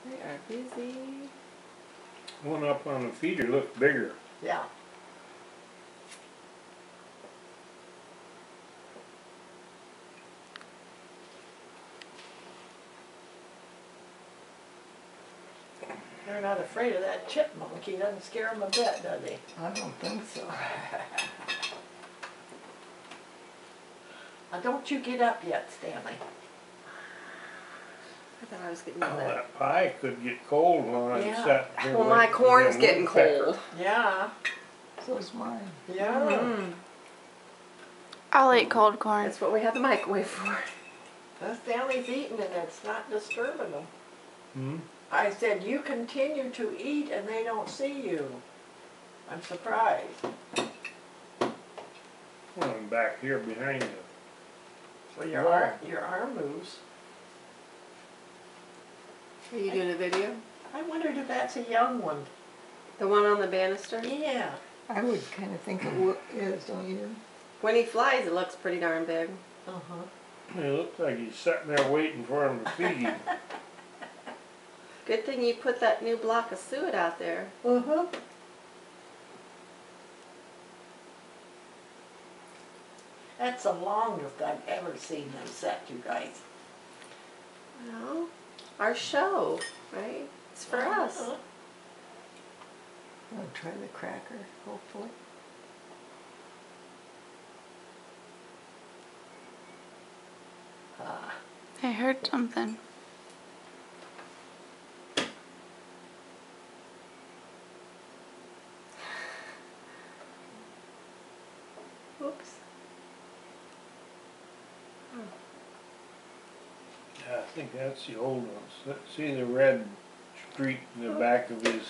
They are busy. One up on the feeder looked bigger. Yeah. They're not afraid of that chipmunk. He doesn't scare them a bit, does he? I don't think so. Now, don't you get up yet, Stanley. I thought I was getting Oh, all that. that pie could get cold when I Yeah. sat here. Well, my waiting for corn's them getting woodpeckers. cold. Yeah. So's mine. Yeah. Mm. I'll eat cold corn. That's what we have the microwave for. Stanley's eating and it's not disturbing them. Hmm? I said, you continue to eat and they don't see you. I'm surprised. Well, I'm back here behind you. Well, your arm moves. Are you doing a video? I wondered if that's a young one. The one on the banister? Yeah. I would kind of think it is, don't you? When he flies, it looks pretty darn big. Uh-huh. It looks like he's sitting there waiting for him to feed him. Good thing you put that new block of suet out there. Uh-huh. That's the longest I've ever seen them set, you guys. Well, our show, right? It's for us. Uh-huh. I'll try the cracker, hopefully. Ah. I heard something. Oops. Yeah, I think that's the old ones. See the red streak in the back of his